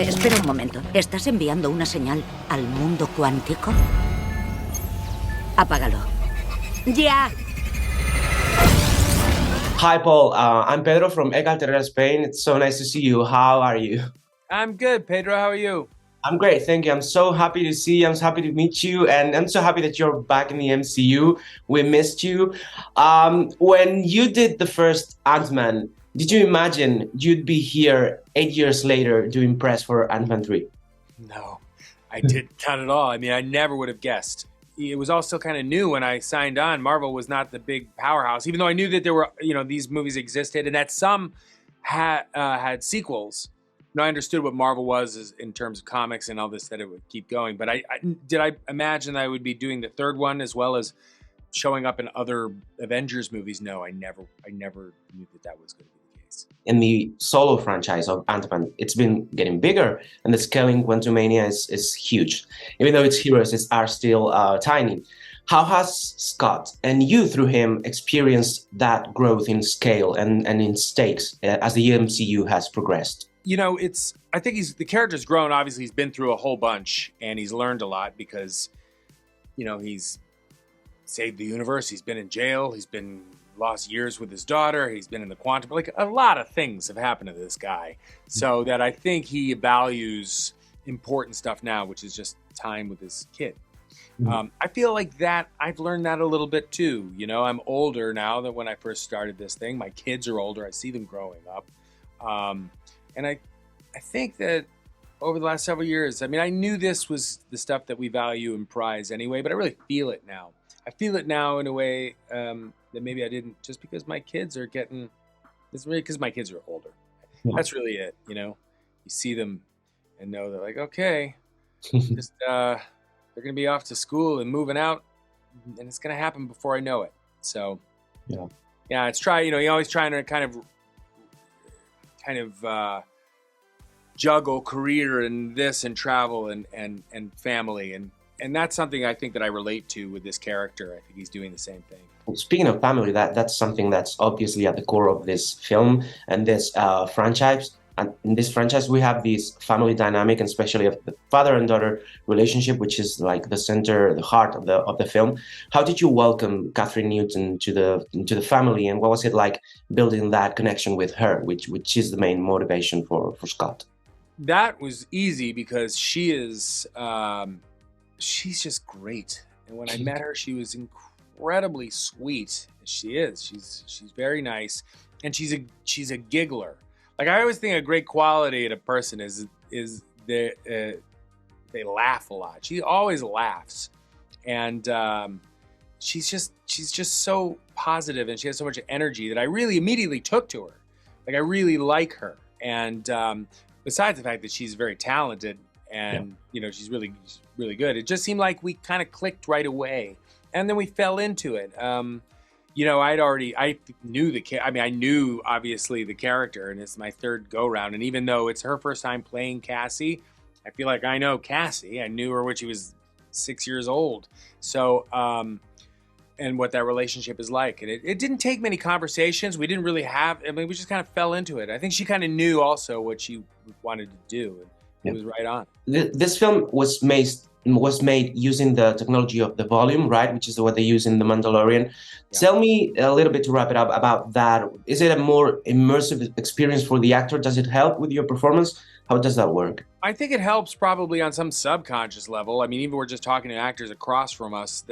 Espera un momento. ¿Estás enviando una señal al mundo cuántico? Apágalo. ¡Ya! Hi, Paul. I'm Pedro from Tercera, Spain. It's so nice to see you. How are you? I'm good, Pedro. How are you? I'm great, thank you. I'm so happy to see you. I'm so happy to meet you, and I'm so happy that you're back in the MCU. We missed you. When you did the first Ant-Man, did you imagine you'd be here 8 years later doing press for Ant-Man 3? No, I did not at all. I mean, I never would have guessed. It was all still kind of new when I signed on. Marvel was not the big powerhouse, even though I knew that there were, these movies existed and that some had sequels. I understood what Marvel was in terms of comics and all this, that it would keep going. But did I imagine I would be doing the third one as well as showing up in other Avengers movies? No, I never knew that was going to be the case. In the solo franchise of Ant-Man, it's been getting bigger, and the scaling Quantumanía is huge. Even though its heroes are still tiny. How has Scott and you, through him, experienced that growth in scale and in stakes as the MCU has progressed? I think the character's grown. Obviously, he's been through a whole bunch, and he's learned a lot because, he's saved the universe. He's been in jail. He's been lost years with his daughter. He's been in the quantum. Like, a lot of things have happened to this guy. So that I think he values important stuff now, which is just time with his kid. I feel like that I've learned that a little bit too. I'm older now than when I first started this thing. My kids are older. I see them growing up. And I think that over the last several years, I mean, I knew this was the stuff that we value and prize anyway, but I really feel it now. I feel it now in a way that maybe I didn't just because my kids are getting, it's really because my kids are older. Yeah. That's really it, You see them and know they're like, okay, just they're going to be off to school and moving out, and it's going to happen before I know it. So, yeah, it's you're always trying to kind of juggle career and this and travel and family and that's something I think that I relate to with this character. I think he's doing the same thing. Speaking of family, that's something that's obviously at the core of this film and this franchise. And in this franchise, we have this family dynamic, and especially of the father and daughter relationship, which is like the center, the heart of the film. How did you welcome Catherine Newton to the family, and what was it like building that connection with her, which is the main motivation for Scott? That was easy because she is, she's just great. And when I met her, she was incredibly sweet. She is. She's very nice, and she's a giggler. Like, I always think a great quality in a person is they laugh a lot. She always laughs, and she's just so positive, and she has so much energy that I really immediately took to her. Like, I really like her, and besides the fact that she's very talented and she's really good, it just seemed like we kind of clicked right away, and then we fell into it. I knew obviously the character, and it's my third go round. And even though it's her first time playing Cassie, I feel like I know Cassie. I knew her when she was 6 years old. So, and what that relationship is like. And it didn't take many conversations. We didn't really we just kind of fell into it. I think she kind of knew also what she wanted to do. And it was right on. This film was made using the technology of the volume, right? Which is what they use in The Mandalorian. Yeah. Tell me a little bit, to wrap it up, about that. Is it a more immersive experience for the actor? Does it help with your performance? How does that work? I think it helps probably on some subconscious level. I mean, even we're just talking to actors across from us.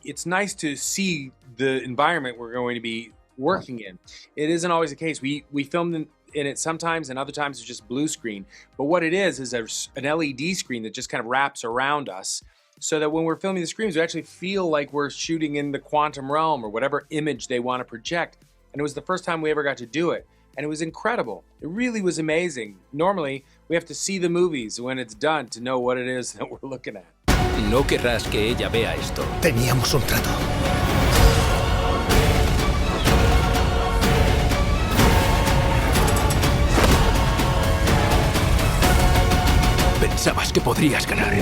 It's nice to see the environment we're going to be working in. It isn't always the case. We filmed in it sometimes, and other times it's just blue screen. But what it is an LED screen that just kind of wraps around us, so that when we're filming the screens, we actually feel like we're shooting in the quantum realm or whatever image they want to project. And it was the first time we ever got to do it. And it was incredible. It really was amazing. Normally, we have to see the movies when it's done to know what it is that we're looking at. No querrás que ella vea esto. Teníamos un trato. Pensabas que podrías ganar.